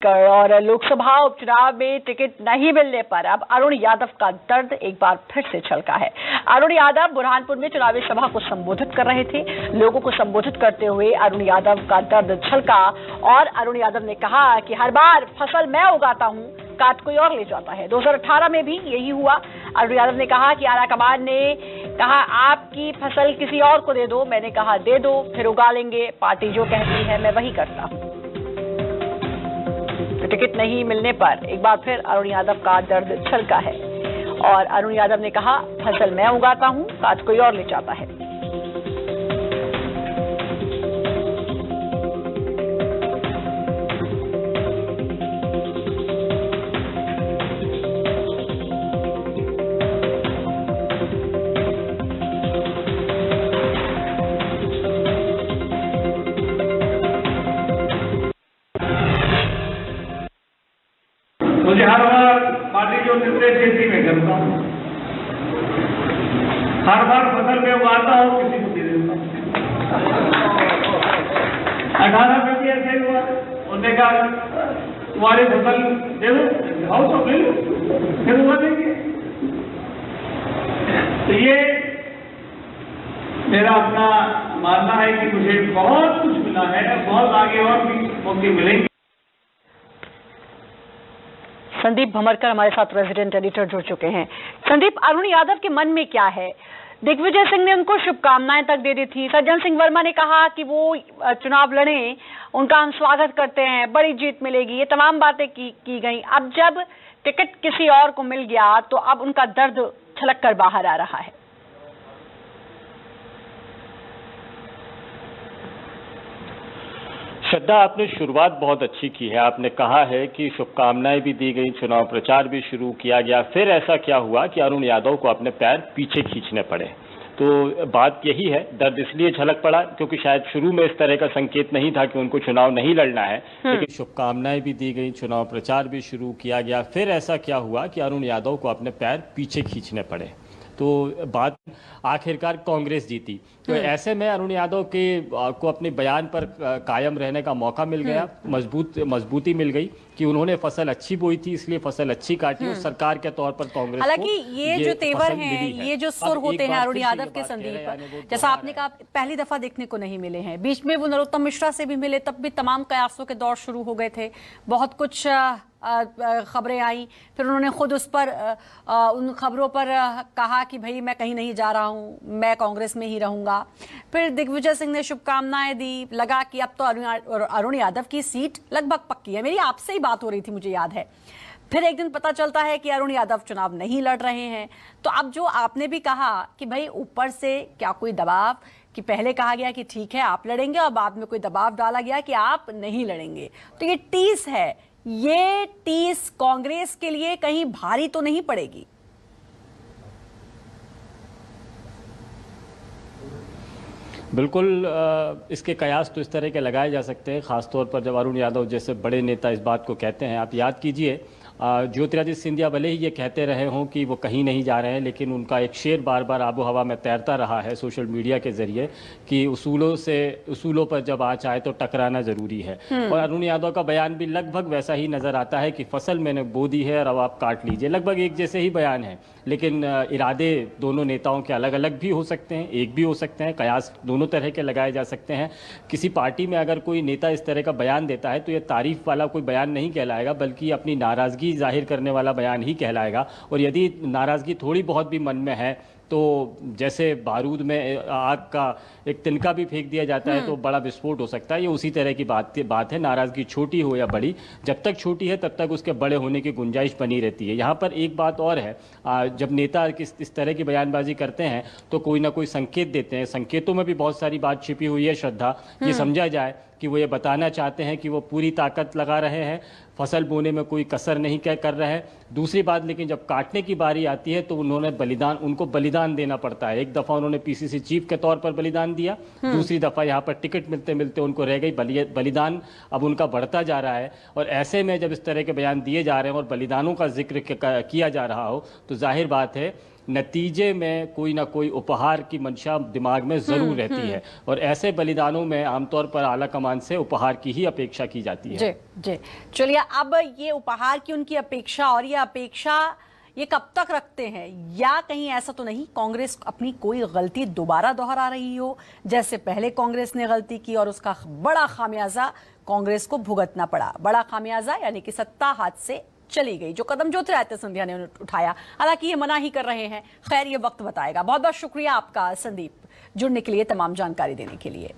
और लोकसभा उपचुनाव में टिकट नहीं मिलने पर अब अरुण यादव का दर्द एक बार फिर से छलका है। अरुण यादव बुरहानपुर में चुनावी सभा को संबोधित कर रहे थे। लोगों को संबोधित करते हुए अरुण यादव का दर्द छलका और अरुण यादव ने कहा कि हर बार फसल मैं उगाता हूं, काट कोई और ले जाता है। 2018 में भी यही हुआ। अरुण यादव ने कहा कि आला कमान ने कहा आपकी फसल किसी और को दे दो, मैंने कहा दे दो, फिर उगा लेंगे, पार्टी जो कहती है मैं वही करता हूं। टिकट नहीं मिलने पर एक बार फिर अरुण यादव का दर्द छलका है और अरुण यादव ने कहा फसल मैं उगाता हूं, काट कोई और ले जाता है। मुझे हर बार पार्टी जो निर्देश देती मैं करता हूँ, हर बार फसल में उगाता हूँ, किसी को दे देता हूँ। 18 में भी ऐसे ही हुआ। उन्होंने कहा तुम्हारी फसल दे दो, खाओ तो ले लो, फिर उगा देंगे। तो ये मेरा अपना मानना है कि मुझे बहुत कुछ मिला है, बहुत आगे और भी मौके मिलेंगे। संदीप भमरकर हमारे साथ रेजिडेंट एडिटर जुड़ चुके हैं। संदीप, अरुण यादव के मन में क्या है? दिग्विजय सिंह ने उनको शुभकामनाएं तक दे दी थी। सज्जन सिंह वर्मा ने कहा कि वो चुनाव लड़ें, उनका हम स्वागत करते हैं, बड़ी जीत मिलेगी, ये तमाम बातें की गई। अब जब टिकट किसी और को मिल गया तो अब उनका दर्द छलक कर बाहर आ रहा है। श्रद्धा, आपने शुरुआत बहुत अच्छी की है। आपने कहा है कि शुभकामनाएं भी दी गई, चुनाव प्रचार भी शुरू किया गया, फिर ऐसा क्या हुआ कि अरुण यादव को अपने पैर पीछे खींचने पड़े। तो बात यही है, दर्द इसलिए झलक पड़ा क्योंकि शायद शुरू में इस तरह का संकेत नहीं था कि उनको चुनाव नहीं लड़ना है, लेकिन शुभकामनाएं भी दी गई, चुनाव प्रचार भी शुरू किया गया, फिर ऐसा क्या हुआ कि अरुण यादव को अपने पैर पीछे खींचने पड़े। तो बात आखिरकार कांग्रेस जीती। तो ऐसे में अरुण यादव को अपने बयान पर कायम रहने का मौका मिल गया, मजबूती मिल गई कि उन्होंने फसल अच्छी बोई थी, इसलिए फसल अच्छी काटी और सरकार के तौर पर कांग्रेस हालांकि ये जो तेवर हैं, ये जो सुर होते हैं अरुण यादव के, संदीप, जैसा आपने कहा पहली दफा देखने को नहीं मिले हैं। बीच में वो नरोत्तम मिश्रा से भी मिले, तब भी तमाम कयासों के दौर शुरू हो गए थे, बहुत कुछ खबरें आई, फिर उन्होंने खुद उस पर उन खबरों पर कहा कि भाई मैं कहीं नहीं जा रहा हूं, मैं कांग्रेस में ही रहूंगा। फिर दिग्विजय सिंह ने शुभकामनाएं दी, लगा कि अब तो अरुण यादव की सीट लगभग पक्की है। मेरी आपसे ही बात हो रही थी, मुझे याद है। फिर एक दिन पता चलता है कि अरुण यादव चुनाव नहीं लड़ रहे हैं। तो अब जो आपने भी कहा कि भाई ऊपर से क्या कोई दबाव, कि पहले कहा गया कि ठीक है आप लड़ेंगे और बाद में कोई दबाव डाला गया कि आप नहीं लड़ेंगे, तो ये टीस है, ये टीस कांग्रेस के लिए कहीं भारी तो नहीं पड़ेगी? बिल्कुल, इसके कयास तो इस तरह के लगाए जा सकते हैं, खासतौर पर जब अरुण यादव जैसे बड़े नेता इस बात को कहते हैं। आप याद कीजिए, ज्योतिरादित्य सिंधिया भले ही ये कहते रहे हों कि वो कहीं नहीं जा रहे हैं, लेकिन उनका एक शेर बार बार आबो हवा में तैरता रहा है सोशल मीडिया के जरिए कि उसूलों पर जब आँच आए तो टकराना जरूरी है। और अरुण यादव का बयान भी लगभग वैसा ही नजर आता है कि फसल मैंने बो दी है और अब आप काट लीजिए। लगभग एक जैसे ही बयान है, लेकिन इरादे दोनों नेताओं के अलग अलग भी हो सकते हैं, एक भी हो सकते हैं, कयास दोनों तरह के लगाए जा सकते हैं। किसी पार्टी में अगर कोई नेता इस तरह का बयान देता है तो यह तारीफ वाला कोई बयान नहीं कहलाएगा, बल्कि अपनी नाराजगी जाहिर करने वाला बयान ही कहलाएगा। और यदि नाराजगी थोड़ी बहुत भी मन में है तो जैसे बारूद में आग का एक तिनका भी फेंक दिया जाता है तो बड़ा विस्फोट हो सकता है, ये उसी तरह की बात है। नाराजगी छोटी हो या बड़ी, जब तक छोटी है तब तक उसके बड़े होने की गुंजाइश बनी रहती है। यहाँ पर एक बात और है, जब नेता इस तरह की बयानबाजी करते हैं तो कोई ना कोई संकेत देते हैं। संकेतों में भी बहुत सारी बात छिपी हुई है, श्रद्धा। ये समझा जाए कि वो ये बताना चाहते हैं कि वो पूरी ताकत लगा रहे हैं, फसल बोने में कोई कसर नहीं कर रहे हैं। दूसरी बात, लेकिन जब काटने की बारी आती है तो उनको बलिदान देना पड़ता है। एक दफा उन्होंने पीसीसी चीफ के तौर पर बलिदान दिया, दूसरी दफा यहाँ पर टिकट मिलते मिलते उनको रह गई। बलिदान अब उनका बढ़ता जा रहा है और ऐसे में जब इस तरह के बयान दिए जा रहे हैं और बलिदानों का जिक्र किया जा रहा हो तो जाहिर बात है नतीजे में कोई ना कोई उपहार की मंशा दिमाग में जरूर रहती है, और ऐसे बलिदानों में आमतौर पर आला कमान से उपहार की ही अपेक्षा की जाती है। जी जी, चलिए अब ये उपहार की उनकी अपेक्षा, और ये अपेक्षा ये कब तक रखते हैं, या कहीं ऐसा तो नहीं कांग्रेस अपनी कोई गलती दोबारा दोहरा रही हो, जैसे पहले कांग्रेस ने गलती की और उसका बड़ा खामियाजा कांग्रेस को भुगतना पड़ा। बड़ा खामियाजा यानी कि सत्ता हाथ से चली गई, जो कदम ज्योतिरादित्य सिंधिया ने उठाया। हालांकि ये मना ही कर रहे हैं, खैर ये वक्त बताएगा। बहुत बहुत शुक्रिया आपका संदीप, जुड़ने के लिए, तमाम जानकारी देने के लिए।